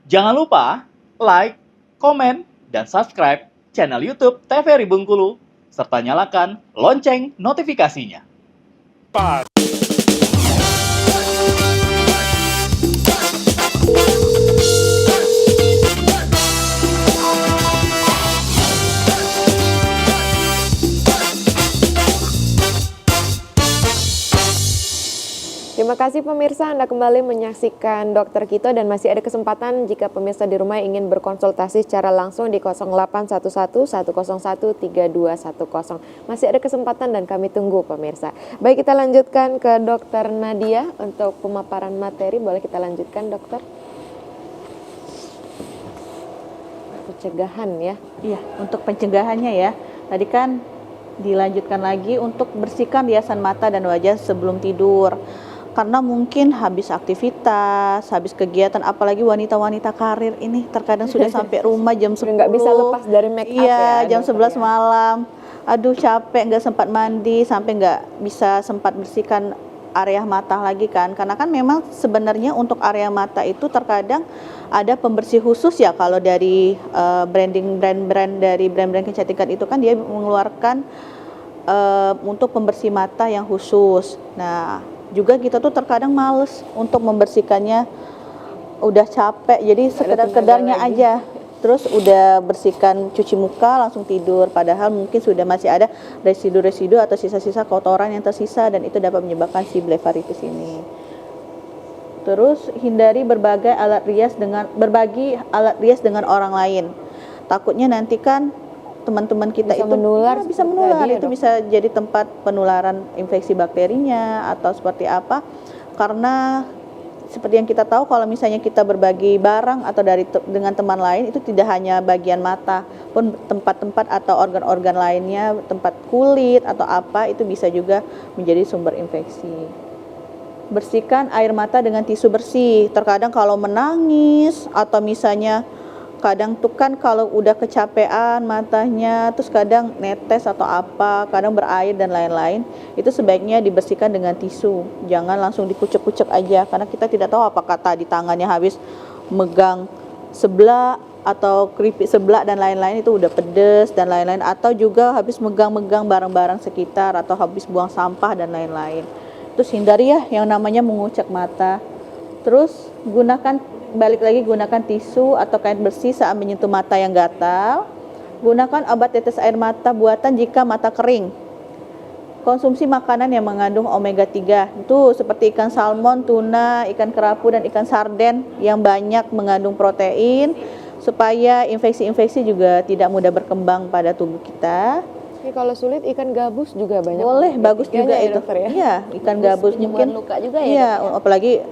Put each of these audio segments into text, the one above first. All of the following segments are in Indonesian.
Jangan lupa like, komen, dan subscribe channel YouTube TVRI Bengkulu, serta nyalakan lonceng notifikasinya. Terima kasih pemirsa, Anda kembali menyaksikan Dokter Kito dan masih ada kesempatan jika pemirsa di rumah ingin berkonsultasi secara langsung di 0811 101 3210. Masih ada kesempatan dan kami tunggu pemirsa. Baik, kita lanjutkan ke Dokter Nadia untuk pemaparan materi. Boleh kita lanjutkan, Dokter? Pencegahan ya. Iya, untuk pencegahannya ya. Tadi kan dilanjutkan lagi untuk bersihkan riasan mata dan wajah sebelum tidur. Karena mungkin habis aktivitas, habis kegiatan, apalagi wanita-wanita karir ini terkadang sudah sampai rumah jam 10. Nggak bisa lepas dari make up iya, ya. jam 11 malam. Aduh capek, nggak sempat mandi, sampai nggak bisa sempat bersihkan area mata lagi kan. Karena kan memang sebenarnya untuk area mata itu terkadang ada pembersih khusus ya. Kalau dari brand-brand dari brand-brand kecantikan itu kan dia mengeluarkan untuk pembersih mata yang khusus. Nah, juga kita tuh terkadang males untuk membersihkannya, udah capek jadi sekedar-kedarnya aja, terus udah bersihkan cuci muka langsung tidur, padahal mungkin sudah masih ada residu-residu atau sisa-sisa kotoran yang tersisa dan itu dapat menyebabkan si blefaritis ini. Terus hindari berbagi alat rias dengan orang lain, takutnya nanti kan teman-teman kita bisa itu bisa menular, itu bisa jadi tempat penularan infeksi bakterinya atau seperti apa. Karena seperti yang kita tahu kalau misalnya kita berbagi barang atau dengan teman lain itu tidak hanya bagian mata, pun tempat-tempat atau organ-organ lainnya, tempat kulit atau apa itu bisa juga menjadi sumber infeksi. Bersihkan air mata dengan tisu bersih. Terkadang kalau menangis atau misalnya kadang tuh kan kalau udah kecapean matanya, terus kadang netes atau apa, kadang berair dan lain-lain, itu sebaiknya dibersihkan dengan tisu. Jangan langsung dikucek-kucek aja, karena kita tidak tahu apakah tadi tangannya habis megang sebelah atau keripik sebelah dan lain-lain itu udah pedes dan lain-lain, atau juga habis megang-megang barang-barang sekitar atau habis buang sampah dan lain-lain. Terus hindari ya yang namanya mengucek mata. Terus gunakan tisu atau kain bersih saat menyentuh mata yang gatal. Gunakan obat tetes air mata buatan jika mata kering. Konsumsi makanan yang mengandung omega 3, itu seperti ikan salmon, tuna, ikan kerapu dan ikan sarden yang banyak mengandung protein supaya infeksi-infeksi juga tidak mudah berkembang pada tubuh kita. Kalau sulit ikan gabus juga banyak. Boleh, bagus juga ya, itu. Dokter, ya? Iya, ikan gabus mungkin luka juga ya. Iya, apalagi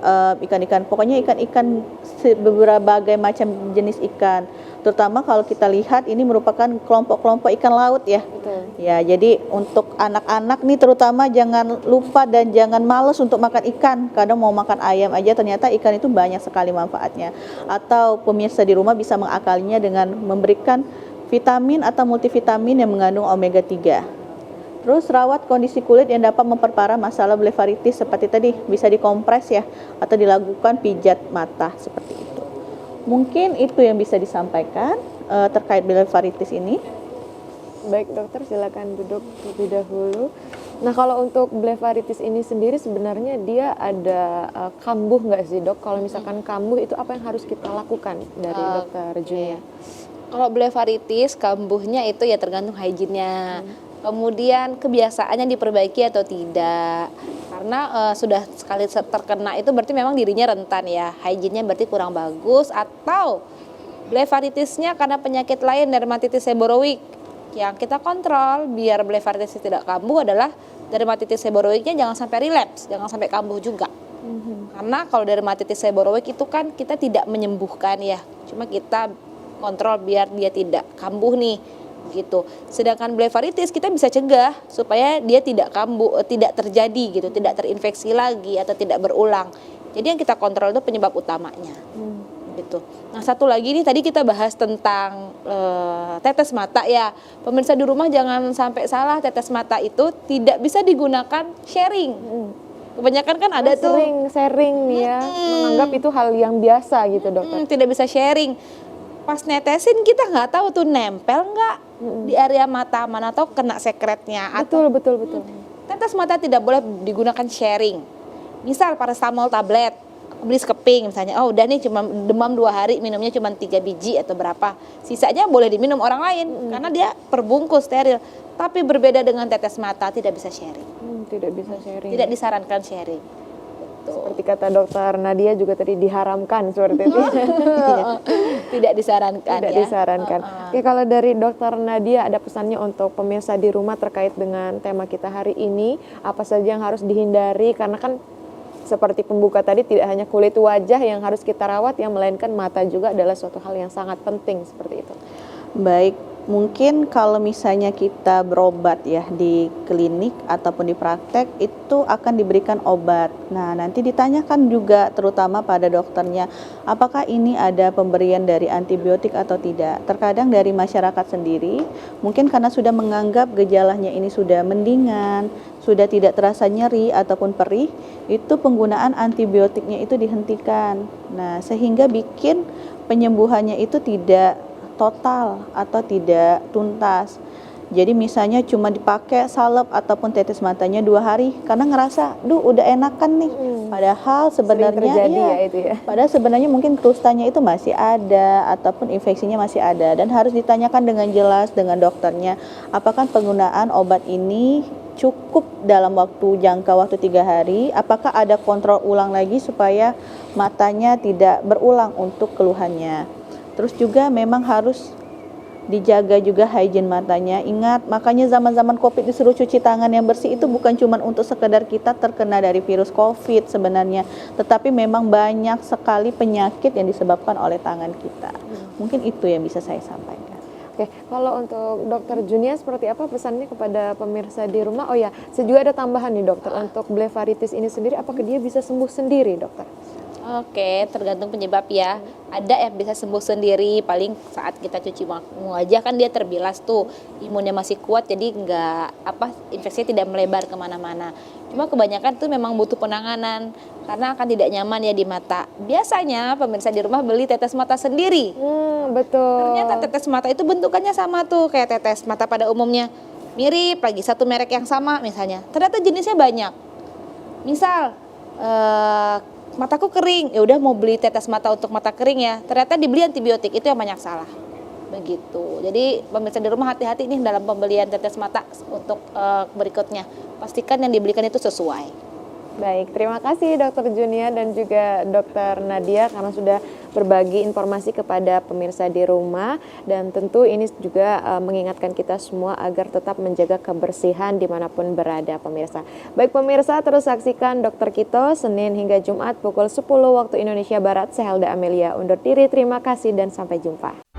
ikan-ikan, pokoknya ikan-ikan berbagai macam jenis ikan. Terutama kalau kita lihat ini merupakan kelompok-kelompok ikan laut ya. Betul. Ya, jadi untuk anak-anak nih terutama jangan lupa dan jangan males untuk makan ikan. Kadang mau makan ayam aja ternyata ikan itu banyak sekali manfaatnya. Atau pemirsa di rumah bisa mengakalinya dengan memberikan vitamin atau multivitamin yang mengandung omega 3. Terus rawat kondisi kulit yang dapat memperparah masalah blefaritis seperti tadi, bisa dikompres ya atau dilakukan pijat mata seperti itu. Mungkin itu yang bisa disampaikan terkait blefaritis ini. Baik dokter, silakan duduk terlebih dahulu. Nah kalau untuk blefaritis ini sendiri sebenarnya dia ada kambuh nggak sih dok? Kalau misalkan kambuh itu apa yang harus kita lakukan dari dokter Junia? Kalau blefaritis, kambuhnya itu ya tergantung hygiene-nya. Kemudian kebiasaannya diperbaiki atau tidak. Karena sudah sekali terkena itu berarti memang dirinya rentan ya. Hygiene-nya berarti kurang bagus, atau blefaritisnya karena penyakit lain, dermatitis seborrhoeic. Yang kita kontrol biar blefaritis tidak kambuh adalah dermatitis seborrhoeicnya jangan sampai relapse, jangan sampai kambuh juga. Karena kalau dermatitis seborrhoeic itu kan kita tidak menyembuhkan ya. Cuma kita kontrol biar dia tidak kambuh nih gitu. Sedangkan blefaritis kita bisa cegah supaya dia tidak kambuh, tidak terjadi gitu, tidak terinfeksi lagi atau tidak berulang. Jadi yang kita kontrol itu penyebab utamanya. Gitu. Nah, satu lagi nih tadi kita bahas tentang tetes mata ya. Pemirsa di rumah jangan sampai salah, tetes mata itu tidak bisa digunakan sharing. Kebanyakan kan ada tuh Sering sharing nih ya, menganggap itu hal yang biasa gitu dokter. tidak bisa sharing. Pas netesin kita nggak tahu tuh nempel nggak di area mata mana atau kena sekretnya. Atau Betul. tetes mata tidak boleh digunakan sharing. Misal paracetamol tablet, beli sekeping misalnya, oh udah nih cuma demam 2 hari, minumnya cuma 3 biji atau berapa. Sisanya boleh diminum orang lain karena dia perbungkus steril. Tapi berbeda dengan tetes mata, tidak bisa sharing. Tidak bisa sharing. Tidak disarankan sharing. Betul. Seperti kata dokter Nadia juga tadi diharamkan seperti itu. Tidak disarankan Tidak ya. disarankan. Oke, kalau dari dokter Nadia ada pesannya untuk pemirsa di rumah terkait dengan tema kita hari ini, apa saja yang harus dihindari karena kan seperti pembuka tadi tidak hanya kulit wajah yang harus kita rawat, yang melainkan mata juga adalah suatu hal yang sangat penting seperti itu. Baik, mungkin kalau misalnya kita berobat ya di klinik ataupun di praktek itu akan diberikan obat. Nah, nanti ditanyakan juga terutama pada dokternya, apakah ini ada pemberian dari antibiotik atau tidak. Terkadang dari masyarakat sendiri, mungkin karena sudah menganggap gejalanya ini sudah mendingan, sudah tidak terasa nyeri ataupun perih, itu penggunaan antibiotiknya itu dihentikan. Nah, sehingga bikin penyembuhannya itu tidak total atau tidak tuntas. Jadi misalnya cuma dipakai salep ataupun tetes matanya 2 hari karena ngerasa, duh udah enakan nih. Padahal sebenarnya terjadi iya, ya itu ya. padahal sebenarnya mungkin krustanya itu masih ada ataupun infeksinya masih ada dan harus ditanyakan dengan jelas dengan dokternya apakah penggunaan obat ini cukup dalam jangka waktu 3 hari, apakah ada kontrol ulang lagi supaya matanya tidak berulang untuk keluhannya. Terus juga memang harus dijaga juga hygiene matanya. Ingat, makanya zaman-zaman COVID disuruh cuci tangan yang bersih itu bukan cuma untuk sekedar kita terkena dari virus COVID sebenarnya, tetapi memang banyak sekali penyakit yang disebabkan oleh tangan kita. Mungkin itu yang bisa saya sampaikan. Oke, kalau untuk dokter Junia seperti apa pesannya kepada pemirsa di rumah? Oh ya, saya juga ada tambahan nih dokter, untuk blefaritis ini sendiri apakah dia bisa sembuh sendiri dokter? Oke, tergantung penyebab ya. Ada yang bisa sembuh sendiri, paling saat kita cuci wajah kan dia terbilas tuh, imunnya masih kuat jadi infeksinya tidak melebar kemana-mana. Cuma kebanyakan tuh memang butuh penanganan karena akan tidak nyaman ya di mata. Biasanya pemirsa di rumah beli tetes mata sendiri. Betul. Ternyata tetes mata itu bentukannya sama tuh kayak tetes mata pada umumnya, mirip lagi satu merek yang sama misalnya. Ternyata jenisnya banyak. Misal mataku kering, ya udah mau beli tetes mata untuk mata kering ya, ternyata dibeli antibiotik, itu yang banyak salah. Begitu. Jadi pemirsa di rumah hati-hati nih dalam pembelian tetes mata untuk berikutnya. Pastikan yang dibelikan itu sesuai. Baik, terima kasih Dokter Junia dan juga Dokter Nadia karena sudah berbagi informasi kepada pemirsa di rumah, dan tentu ini juga mengingatkan kita semua agar tetap menjaga kebersihan dimanapun berada pemirsa. Baik pemirsa, terus saksikan Dokter Kito Senin hingga Jumat pukul 10 waktu Indonesia Barat. Saya Helda Amelia undur diri, terima kasih dan sampai jumpa.